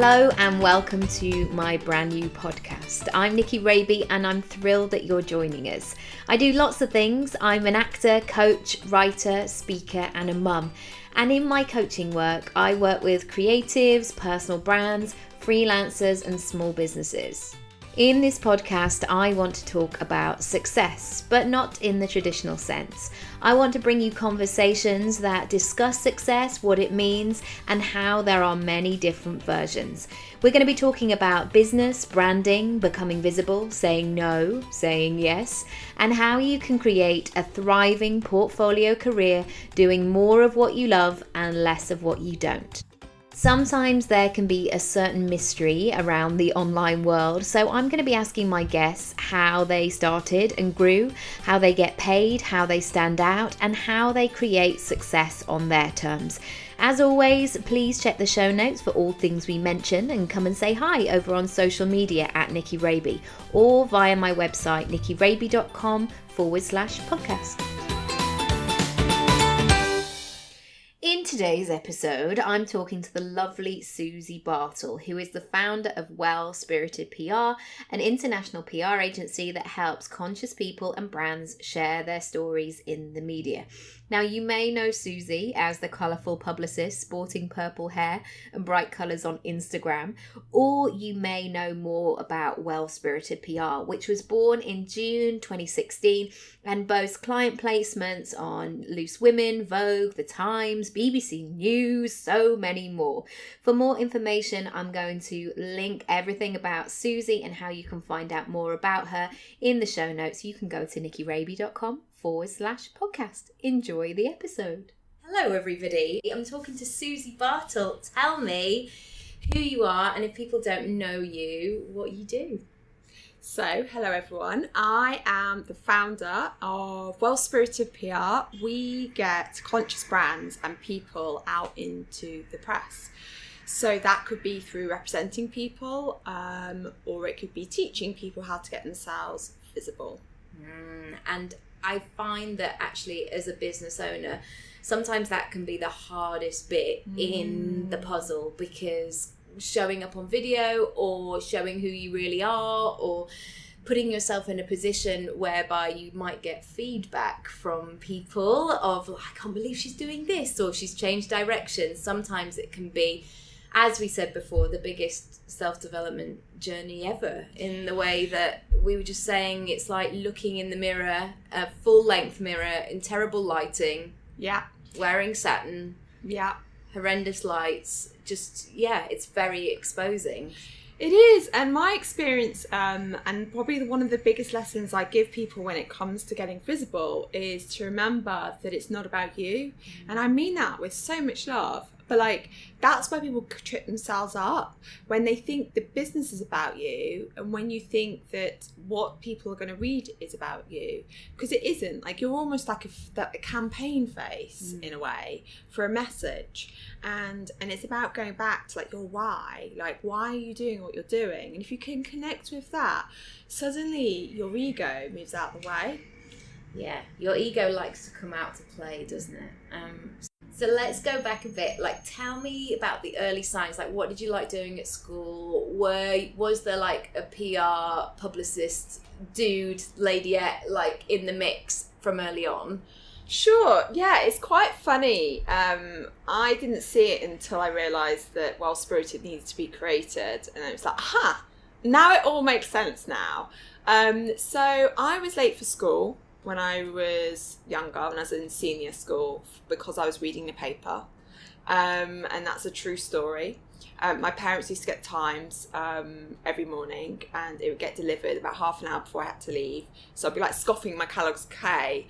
Hello and welcome to my brand new podcast. I'm Nicky Raby and I'm thrilled that you're joining us. I do lots of things. I'm an actor, coach, writer, speaker and a mum. And in my coaching work, I work with creatives, personal brands, freelancers and small businesses. In this podcast, I want to talk about success, but not in the traditional sense. I want to bring you conversations that discuss success, what it means, and how there are many different versions. We're going to be talking about business, branding, becoming visible, saying no, saying yes, and how you can create a thriving portfolio career doing more of what you love and less of what you don't. Sometimes there can be a certain mystery around the online world, so I'm going to be asking my guests how they started and grew, how they get paid, how they stand out, and how they create success on their terms. As always, please check the show notes for all things we mention and come and say hi over on social media at Nicky Raby or via my website nickyraby.com/podcast. In today's episode, I'm talking to the lovely Suzie Bartle, who is the founder of wellspiritedPR, an international PR agency that helps conscious people and brands share their stories in the media. Now, you may know Suzie as the colourful publicist sporting purple hair and bright colours on Instagram, or you may know more about wellspiritedPR, which was born in June 2016 and boasts client placements on Loose Women, Vogue, The Times, BBC News, so many more. For more information, I'm going to link everything about Suzie and how you can find out more about her in the show notes. You can go to nickyraby.com/podcast. Enjoy the episode. Hello, everybody. I'm talking to Suzie Bartle. Tell me who you are and if people don't know you, what you do. So, hello everyone. I am the founder of wellspiritedPR. We get conscious brands and people out into the press. So that could be through representing people, or it could be teaching people how to get themselves visible. And I find that actually as a business owner, sometimes that can be the hardest bit in the puzzle, because showing up on video or showing who you really are or putting yourself in a position whereby you might get feedback from people of, I can't believe she's doing this, or she's changed direction. Sometimes it can be, as we said before, the biggest self-development journey ever, in the way that we were just saying, it's like looking in the mirror, a full-length mirror in terrible lighting, wearing satin, horrendous lights, it's very exposing. It is, and my experience, and probably one of the biggest lessons I give people when it comes to getting visible is to remember that it's not about you. And I mean that with so much love. But that's where people trip themselves up, when they think the business is about you and when you think that what people are going to read is about you, because it isn't. You're almost like a campaign face in a way for a message, and it's about going back to your why. Why are you doing what you're doing? And if you can connect with that, suddenly your ego moves out of the way. Yeah, your ego likes to come out to play, doesn't it? So let's go back a bit. Tell me about the early signs. What did you like doing at school? Was there a PR publicist dude, ladyette, in the mix from early on? Sure. Yeah, it's quite funny. I didn't see it until I realised that Wellspirited needed to be created, and it was aha! Now it all makes sense now. So I was late for school when I was younger, when I was in senior school, because I was reading the paper. And that's a true story. My parents used to get Times every morning, and it would get delivered about half an hour before I had to leave. So I'd be scoffing my Kellogg's K,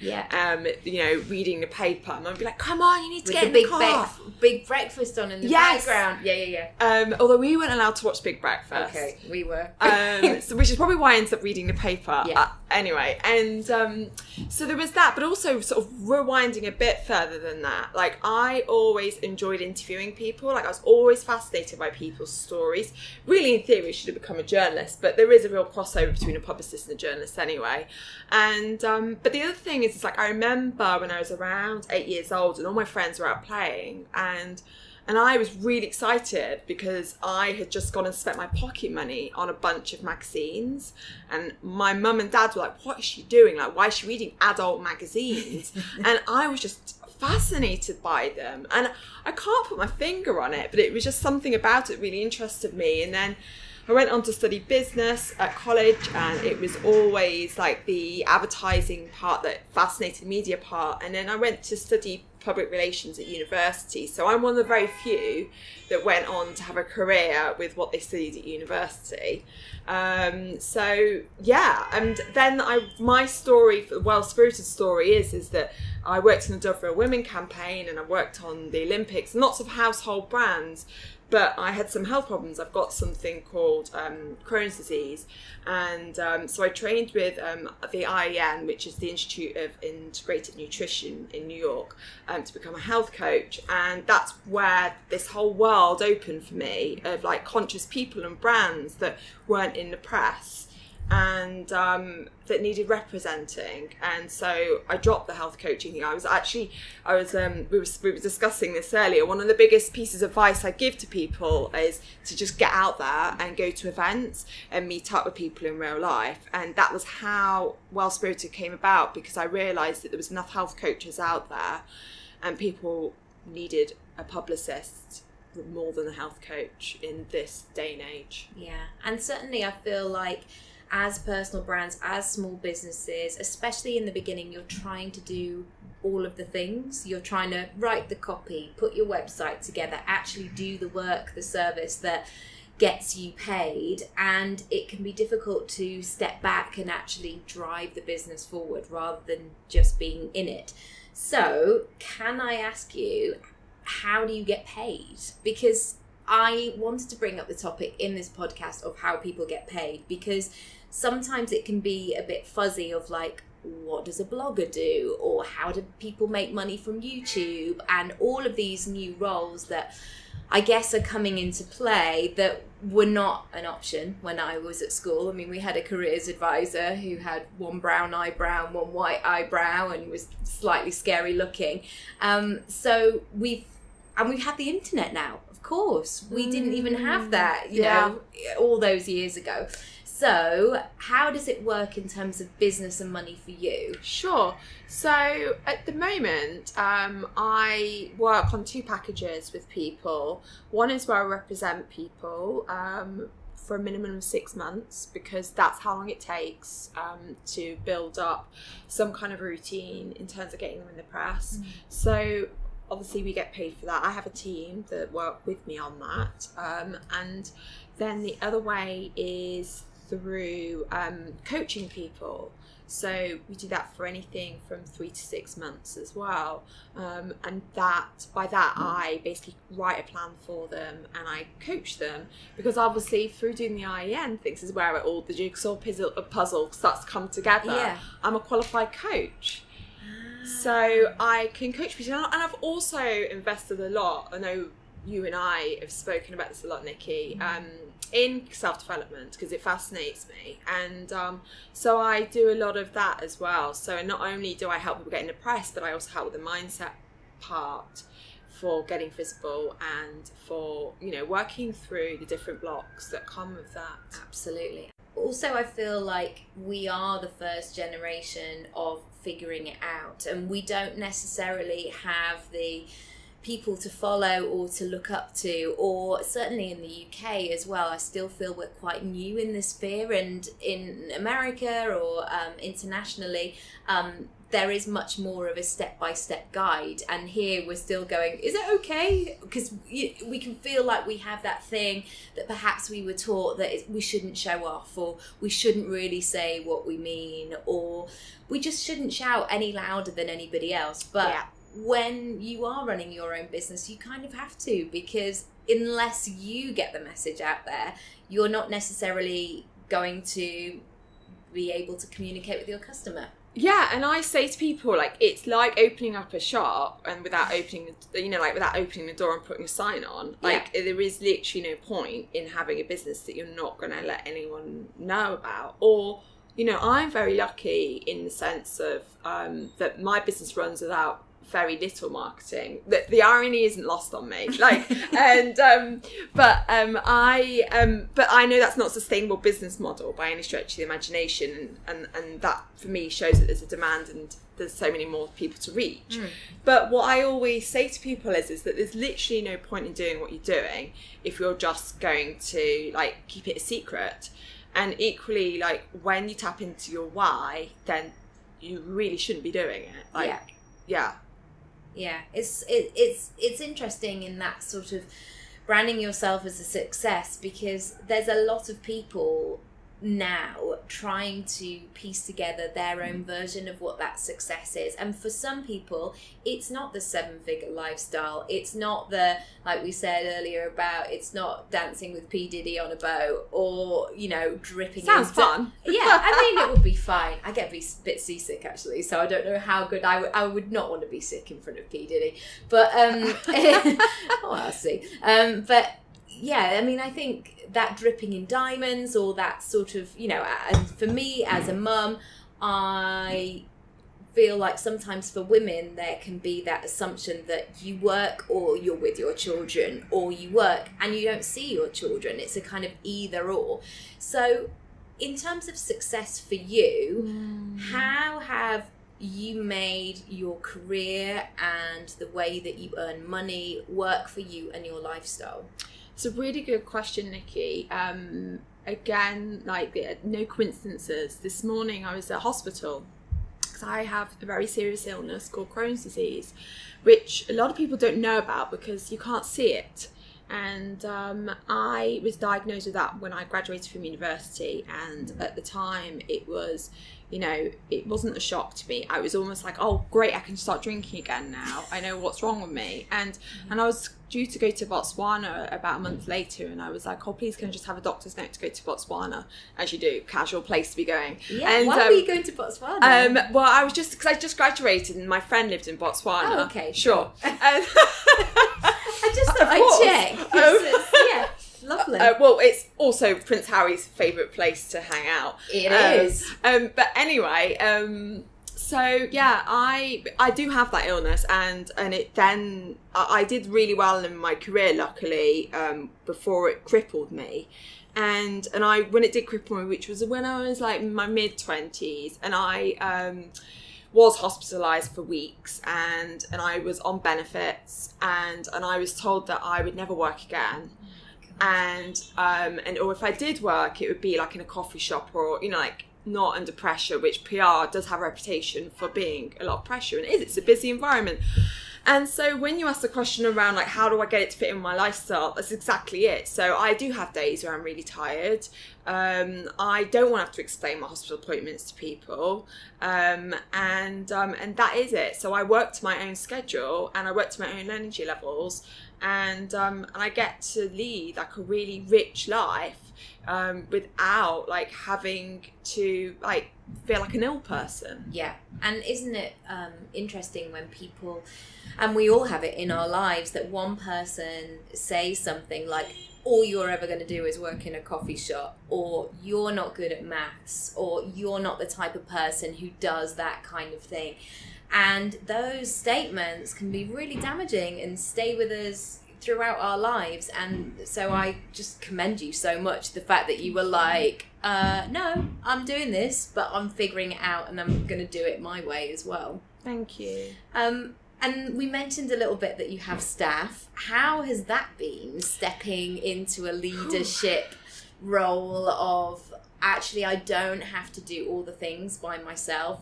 reading the paper, and I'd be come on, you need to get in the car. Big breakfast on in the background. Yeah. Although we weren't allowed to watch Big Breakfast. Okay, we were. Which is probably why I ended up reading the paper. Anyway, and so there was that, but also sort of rewinding a bit further than that. I always enjoyed interviewing people. I was always fascinated by people's stories. Really, in theory, should have become a journalist, but there is a real crossover between a publicist and a journalist anyway. And but the other thing is I remember when I was around 8 years old and all my friends were out playing, and And I was really excited because I had just gone and spent my pocket money on a bunch of magazines. And my mum and dad were like, what is she doing? Like, why is she reading adult magazines? And I was just fascinated by them. And I can't put my finger on it, but it was just something about it really interested me. And then I went on to study business at college, and it was always like the advertising part that fascinated, media part. And then I went to study public relations at university. So I'm one of the very few that went on to have a career with what they studied at university. So yeah, and then my story, the well-spirited story is that I worked in the Dove for a Women campaign, and I worked on the Olympics, and lots of household brands. But I had some health problems. I've got something called Crohn's disease. And so I trained with the IEN, which is the Institute of Integrated Nutrition in New York, to become a health coach. And that's where this whole world opened for me of like conscious people and brands that weren't in the press and that needed representing. And so I dropped the health coaching thing. We were discussing this earlier. One of the biggest pieces of advice I give to people is to just get out there and go to events and meet up with people in real life. And that was how Well Spirited came about, because I realised that there was enough health coaches out there and people needed a publicist more than a health coach in this day and age. Yeah, and certainly I feel like as personal brands, as small businesses, especially in the beginning, you're trying to do all of the things. You're trying to write the copy, put your website together, actually do the work, the service that gets you paid. And it can be difficult to step back and actually drive the business forward rather than just being in it. So can I ask you, how do you get paid? Because I wanted to bring up the topic in this podcast of how people get paid, because sometimes it can be a bit fuzzy of like, what does a blogger do? Or how do people make money from YouTube? And all of these new roles that I guess are coming into play that were not an option when I was at school. I mean, we had a careers advisor who had one brown eyebrow and one white eyebrow and was slightly scary looking. So we've had the internet now, of course. We didn't even have that, you know, all those years ago. So how does it work in terms of business and money for you? Sure. So at the moment, I work on 2 packages with people. One is where I represent people for a minimum of 6 months, because that's how long it takes to build up some kind of routine in terms of getting them in the press. So obviously we get paid for that. I have a team that work with me on that. And then the other way is through coaching people. So we do that for anything from 3 to 6 months as well. And by that I basically write a plan for them and I coach them, because obviously through doing the IEN things is where all the jigsaw puzzle starts to come together. Yeah. I'm a qualified coach. So I can coach people, and I've also invested a lot. I know you and I have spoken about this a lot, Nikki, in self-development, because it fascinates me. And so I do a lot of that as well. So not only do I help people get in the press, but I also help with the mindset part for getting visible and for, you know, working through the different blocks that come with that. Absolutely. Also, I feel like we are the first generation of figuring it out, and we don't necessarily have the people to follow or to look up to, or certainly in the UK as well. I still feel we're quite new in this sphere, and in America or internationally, there is much more of a step-by-step guide, and here we're still going, is it okay? Because we can feel like we have that thing that perhaps we were taught that we shouldn't show off, or we shouldn't really say what we mean, or we just shouldn't shout any louder than anybody else. But when you are running your own business, you kind of have to, because unless you get the message out there, you're not necessarily going to be able to communicate with your customer. Yeah, and I say to people, like, it's like opening up a shop and without opening the door and putting a sign on. Like, there is literally no point in having a business that you're not going to let anyone know about. Or, you know, I'm very lucky in the sense of that my business runs without very little marketing. The irony isn't lost on me. Like, but I know that's not a sustainable business model by any stretch of the imagination, and that for me shows that there's a demand and there's so many more people to reach. But what I always say to people is that there's literally no point in doing what you're doing if you're just going to like keep it a secret. And equally, like when you tap into your why, then you really shouldn't be doing it. Like, yeah, it's interesting in that sort of branding yourself as a success, because there's a lot of people now trying to piece together their own version of what that success is. And for some people, it's not the 7-figure lifestyle. It's not the, like we said earlier about, it's not dancing with P. Diddy on a boat, or, you know, dripping. Sounds fun. Yeah, I mean, it would be fine. I get a bit seasick, actually, so I don't know how good I would not want to be sick in front of P. Diddy. But, oh, I'll see. But, yeah, I mean, I think that dripping in diamonds, or that sort of, you know, and for me as a mum, I feel like sometimes for women there can be that assumption that you work or you're with your children, or you work and you don't see your children. It's a kind of either or. So in terms of success for you, how have you made your career and the way that you earn money work for you and your lifestyle? It's a really good question, Nikki. Again, like, no coincidences. This morning I was at hospital because I have a very serious illness called Crohn's disease, which a lot of people don't know about because you can't see it. And I was diagnosed with that when I graduated from university, and at the time it was, you know, it wasn't a shock to me. I was almost like, oh great, I can start drinking again now. I know what's wrong with me. And I was due to go to Botswana about a month later, and I was like, oh please, can I just have a doctor's note to go to Botswana? As you do, casual place to be going. Yeah, and, why were you going to Botswana? Well, I was just, because I just graduated and my friend lived in Botswana. Oh, okay. Sure. I just thought I'd check. Yeah, lovely. Well, it's also Prince Harry's favourite place to hang out. It is. But anyway, so yeah, I do have that illness, and it then I did really well in my career, luckily, before it crippled me. And I, when it did cripple me, which was when I was like in my mid-20s, and I was hospitalised for weeks, and I was on benefits, and I was told that I would never work again. And or if I did work, it would be like in a coffee shop, or, you know, like not under pressure, which PR does have a reputation for being a lot of pressure, and it's a busy environment. And so when you ask the question around like, how do I get it to fit in my lifestyle, that's exactly it. So I do have days where I'm really tired. I don't want to have to explain my hospital appointments to people. And that is it. So I work to my own schedule, and I work to my own energy levels, and I get to lead like a really rich life, without like having to like feel like an ill person. Yeah. And isn't it interesting when people, and we all have it in our lives, that one person says something like, all you're ever going to do is work in a coffee shop, or you're not good at maths, or you're not the type of person who does that kind of thing. And those statements can be really damaging and stay with us throughout our lives. And so I just commend you so much, the fact that you were like, no, I'm doing this, but I'm figuring it out, and I'm going to do it my way as well. Thank you. And we mentioned a little bit that you have staff. How has that been, stepping into a leadership role of, actually, I don't have to do all the things by myself?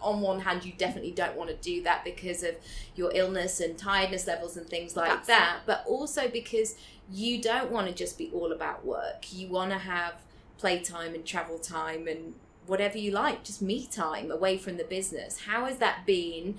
On one hand, you definitely don't want to do that because of your illness and tiredness levels and things like that, but also because you don't want to just be all about work. You want to have playtime and travel time and whatever you like, just me time away from the business. How has that been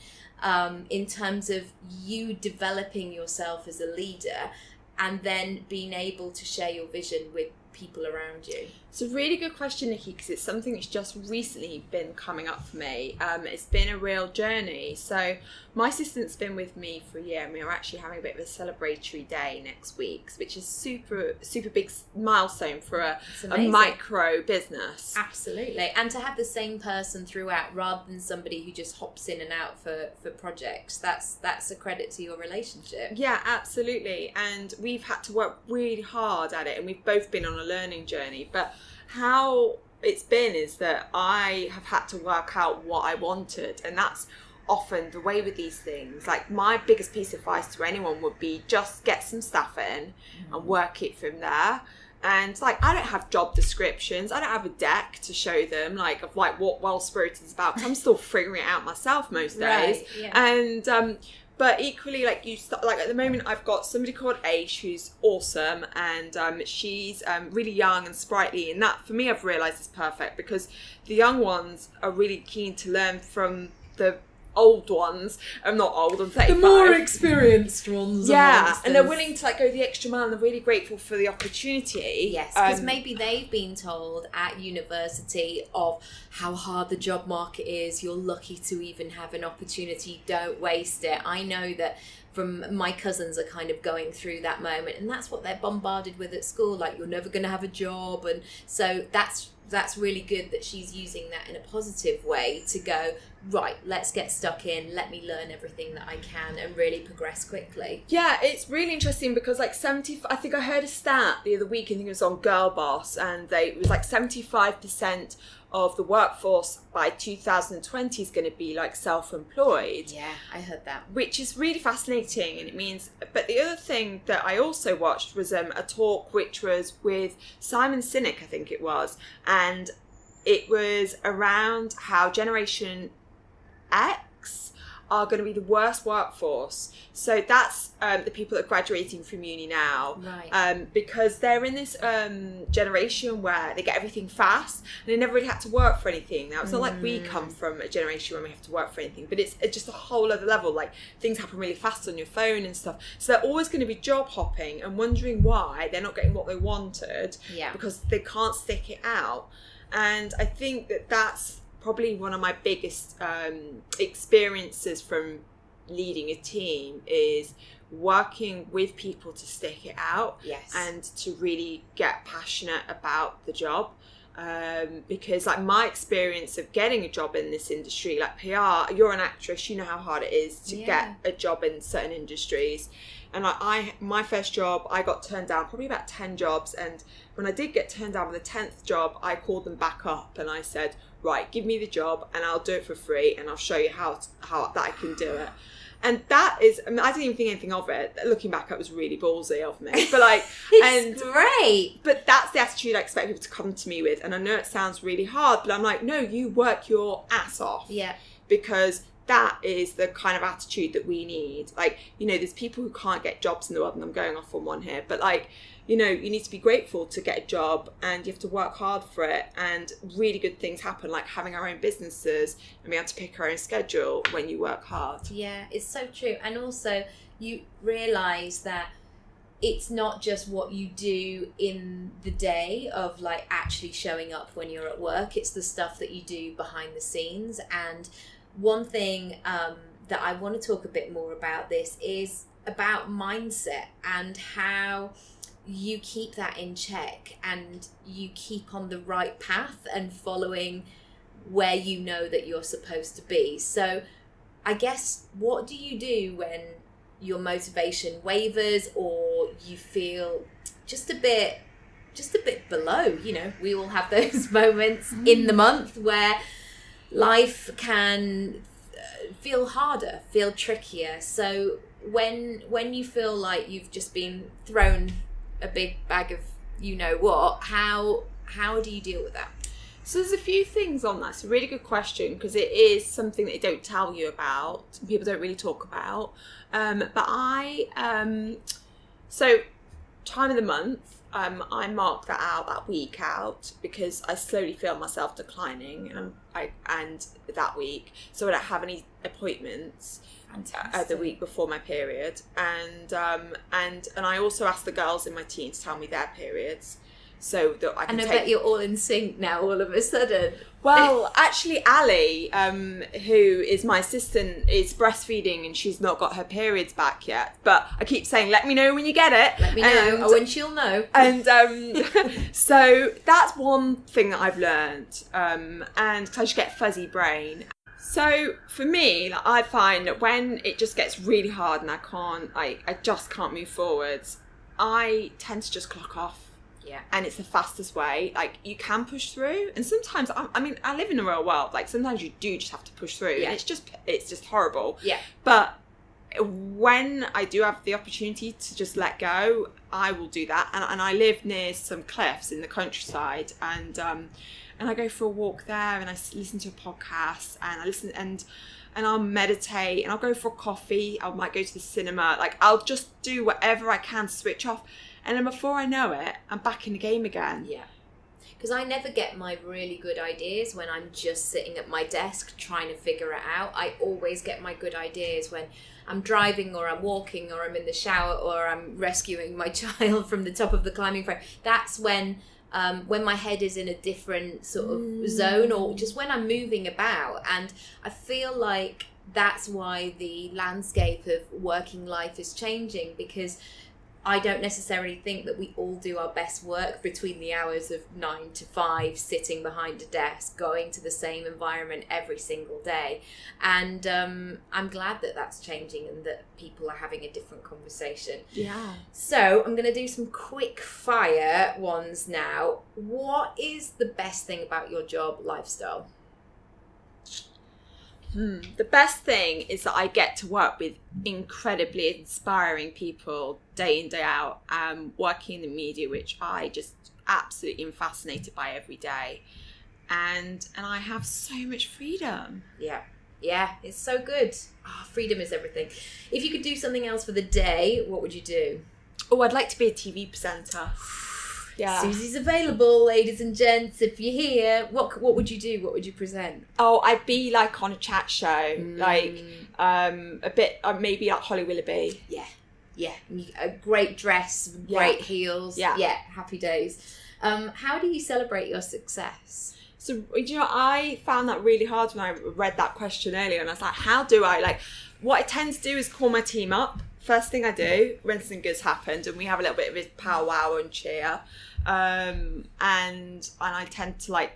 in terms of you developing yourself as a leader, and then being able to share your vision with people around you? It's a really good question, Nikki, because it's something that's just recently been coming up for me. It's been a real journey. So my assistant's been with me for a year, and we're actually having a bit of a celebratory day next week, which is super big milestone for a micro business. Absolutely. And to have the same person throughout rather than somebody who just hops in and out for projects, that's a credit to your relationship. Yeah, absolutely. And we've had to work really hard at it, and we've both been on a learning journey. But how it's been is that I have had to work out what I wanted, and that's often the way with these things. Like, my biggest piece of advice to anyone would be just get some stuff in and work it from there. And like, I don't have job descriptions, I don't have a deck to show them of what Wellspirited is about, because I'm still figuring it out myself most days. Yeah. And but equally, at the moment, I've got somebody called Aish who's awesome, and she's really young and sprightly, and that for me, I've realised is perfect, because the young ones are really keen to learn from the old ones. I'm not old, I'm 35. The more experienced ones. Yeah, and they're willing to go the extra mile, and they're really grateful for the opportunity. Yes, because maybe they've been told at university of how hard the job market is. You're lucky to even have an opportunity. Don't waste it. I know that from my cousins are kind of going through that moment, and that's what they're bombarded with at school. Like, you're never going to have a job, and so that's really good that she's using that in a positive way to go, right, let's get stuck in, let me learn everything that I can and really progress quickly. Yeah, it's really interesting because I think I heard a stat the other week, I think it was on Girl Boss, and it was 75% of the workforce by 2020 is going to be self-employed. Yeah, I heard that. Which is really fascinating, and it means, but the other thing that I also watched was a talk which was with Simon Sinek, I think it was, and it was around how Generation X are going to be the worst workforce. So that's the people that are graduating from uni now, right? Because they're in this generation where they get everything fast, and they never really had to work for anything. Now, it's not like we come from a generation where we have to work for anything, but it's just a whole other level. Things happen really fast on your phone and stuff. So they're always going to be job hopping and wondering why they're not getting what they wanted, because they can't stick it out. And I think that's probably one of my biggest experiences from leading a team is working with people to stick it out. Yes. And to really get passionate about the job. Because my experience of getting a job in this industry, PR, you're an actress, you know how hard it is to get a job in certain industries. And my first job, I got turned down probably about 10 jobs. And when I did get turned down on the 10th job, I called them back up and I said, right, give me the job and I'll do it for free, and I'll show you how that I can do it. And that is, I didn't even think anything of it. Looking back, it was really ballsy of me. But it's great. But that's the attitude I expect people to come to me with. And I know it sounds really hard, but I'm like, no, you work your ass off. Yeah. Because that is the kind of attitude that we need. There's people who can't get jobs in the world, and I'm going off on one here, but you need to be grateful to get a job, and you have to work hard for it, and really good things happen, like having our own businesses and being able to pick our own schedule when you work hard. Yeah, it's so true. And also you realise that it's not just what you do in the day of actually showing up when you're at work, it's the stuff that you do behind the scenes. And one thing that I want to talk a bit more about this is about mindset and how you keep that in check and you keep on the right path and following where you know that you're supposed to be. So I guess, what do you do when your motivation wavers or you feel just a bit below? We all have those moments in the month where life can feel harder, feel trickier. So when you feel like you've just been thrown a big bag of how do you deal with that? So there's a few things on that. It's a really good question, because it is something that they don't tell you about, people don't really talk about. So time of the month, I mark that week out, because I slowly feel myself declining, and that week, so I don't have any appointments. The week before my period, and I also ask the girls in my team to tell me their periods, so that I can And I bet you're all in sync now all of a sudden. Well, actually, Ali, who is my assistant, is breastfeeding and she's not got her periods back yet. But I keep saying, let me know when you get it. Let me know, and she'll know. And so that's one thing that I've learned. And 'cause I just get fuzzy brain. So for me, like, I find that when it just gets really hard and I just can't move forwards, I tend to just clock off. Yeah. And it's the fastest way. Like, you can push through, and sometimes I mean, I live in the real world. Like, sometimes you do just have to push through, and it's just horrible. Yeah. But when I do have the opportunity to just let go, I will do that. And I live near some cliffs in the countryside, and I go for a walk there, and I listen to a podcast, and I listen and I'll meditate, and I'll go for a coffee. I might go to the cinema. Like, I'll just do whatever I can to switch off. And then before I know it, I'm back in the game again. Yeah. Because I never get my really good ideas when I'm just sitting at my desk trying to figure it out. I always get my good ideas when I'm driving, or I'm walking, or I'm in the shower, or I'm rescuing my child from the top of the climbing frame. That's when my head is in a different sort of zone, or just when I'm moving about. And I feel like that's why the landscape of working life is changing, because I don't necessarily think that we all do our best work between the hours of 9 to 5, sitting behind a desk, going to the same environment every single day. And I'm glad that that's changing and that people are having a different conversation. Yeah. So I'm going to do some quick fire ones now. What is the best thing about your job lifestyle? The best thing is that I get to work with incredibly inspiring people day in, day out, working in the media, which I just absolutely am fascinated by every day. And I have so much freedom. Yeah, it's so good. Freedom is everything. If you could do something else for the day, what would you do? Oh, I'd like to be a TV presenter. Yeah. Suzie's available, ladies and gents. If you're here, what would you do? What would you present? Oh, I'd be like on a chat show, like a bit, maybe like Holly Willoughby. Yeah. A great dress, great heels. Yeah, happy days. How do you celebrate your success? So, I found that really hard when I read that question earlier, and I was like, how do I, what I tend to do is call my team up. First thing I do when something good's happened, and we have a little bit of a powwow and cheer. And I tend to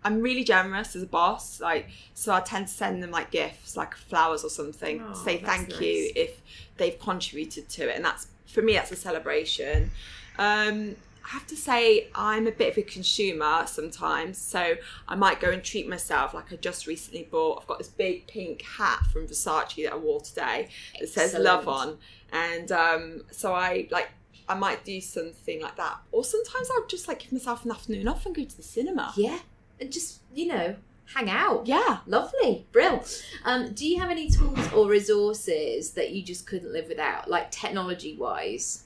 I'm really generous as a boss, so I tend to send them gifts, like flowers or something, to say thank you if they've contributed to it. And that's, for me, that's a celebration. I have to say I'm a bit of a consumer sometimes, so I might go and treat myself. Like, I just recently bought, I've got this big pink hat from Versace that I wore today that says love on, and so I might do something like that. Or sometimes I'll just give myself an afternoon off and go to the cinema. Yeah, and just hang out. Yeah, lovely, brill. Do you have any tools or resources that you just couldn't live without, like technology wise?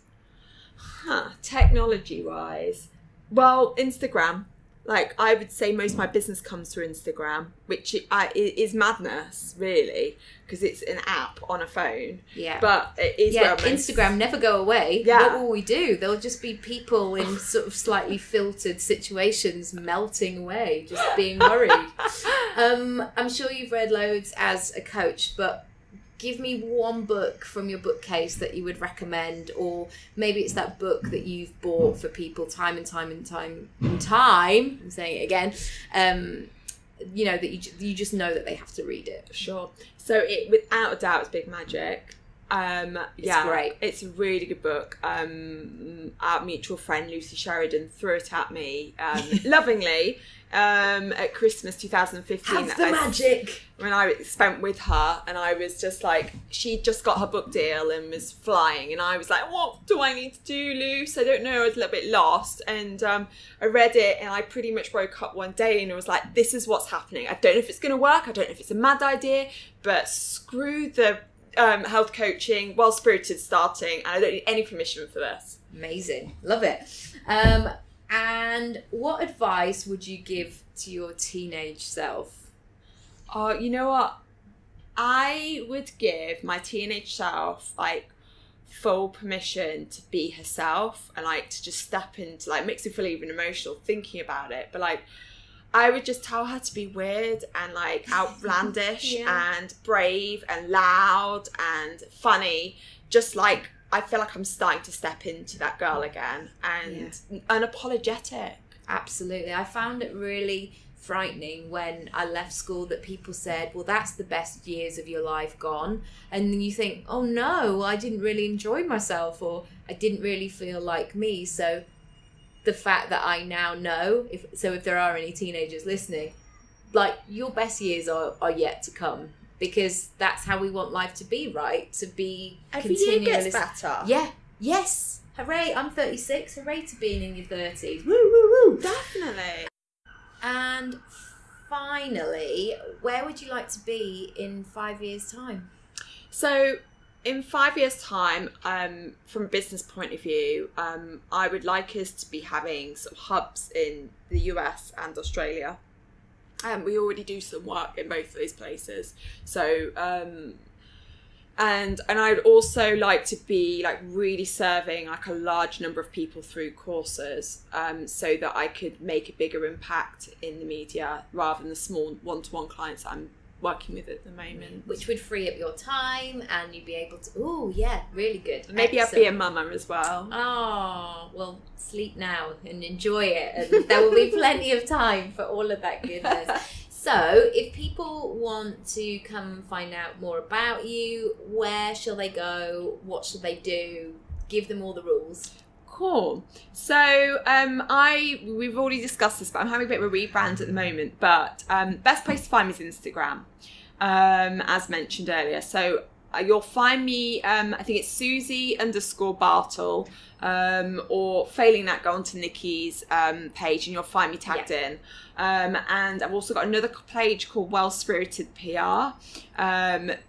Technology wise, well, Instagram. I would say most of my business comes through Instagram, which is madness, really, because it's an app on a phone. Yeah. But it is Instagram never go away. Yeah. What will we do? There'll just be people in sort of slightly filtered situations melting away, just being worried. I'm sure you've read loads as a coach, but give me one book from your bookcase that you would recommend, or maybe it's that book that you've bought for people time and time, I'm saying it again, that you just know that they have to read it. Sure. So it, without a doubt, it's Big Magic. It's great. It's a really good book. Our mutual friend Lucy Sheridan threw it at me lovingly at Christmas 2015. Have the magic. When I spent with her, and I was just she'd just got her book deal and was flying, and I was like, what do I need to do, Luce? I don't know. I was a little bit lost, and I read it, and I pretty much woke up one day and I was like, this is what's happening. I don't know if it's going to work. I don't know if it's a mad idea, but screw the health coaching, well-spirited starting, and I don't need any permission for this. Amazing. Love it. And what advice would you give to your teenage self? You know what? I would give my teenage self full permission to be herself and like to just step into, like, makes me feel even emotional thinking about it, but like I would just tell her to be weird and like outlandish and brave and loud and funny, just like I feel like I'm starting to step into that girl again, and unapologetic. Absolutely. I found it really frightening when I left school that people said, well, that's the best years of your life gone. And then you think, oh no, I didn't really enjoy myself, or I didn't really feel like me. So the fact that I now know, if there are any teenagers listening, like, your best years are yet to come, because that's how we want life to be, right? To be every year gets better. Yeah. Yes. Hooray. I'm 36. Hooray to being in your 30s. Woo, woo, woo. Definitely. And finally, where would you like to be in 5 years' time? So in 5 years' time, from a business point of view, I would like us to be having some hubs in the US and Australia. We already do some work in both of those places. So, and I would also like to be like really serving like a large number of people through courses, so that I could make a bigger impact in the media rather than the small one-to-one clients that I'm working with at the moment. Which would free up your time and you'd be able to, oh yeah, really good. Maybe I'd be a mama as well. Oh, well, sleep now and enjoy it, and there will be plenty of time for all of that goodness. So if people want to come find out more about you, where shall they go? What shall they do? Give them all the rules. Cool. So we've already discussed this, but I'm having a bit of a rebrand at the moment. But best place to find me is Instagram, as mentioned earlier. So you'll find me, I think it's Suzie_Bartle, or failing that, go onto Nicky's page and you'll find me tagged in. And I've also got another page called wellspiritedPR.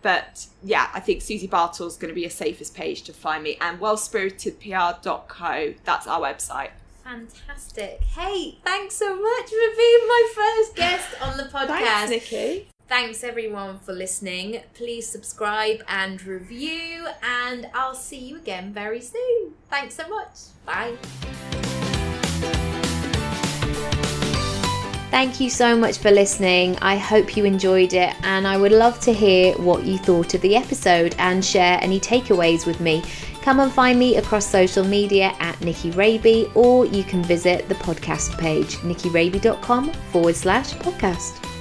But yeah, I think Suzie Bartle is going to be a safest page to find me, and wellspiritedPR.co. That's our website. Fantastic. Hey, thanks so much for being my first guest on the podcast. Thanks, Nikki. Thanks everyone for listening. Please subscribe and review, and I'll see you again very soon. Thanks so much. Bye. Thank you so much for listening. I hope you enjoyed it, and I would love to hear what you thought of the episode and share any takeaways with me. Come and find me across social media at Nicky Raby, or you can visit the podcast page, nickyraby.com/podcast.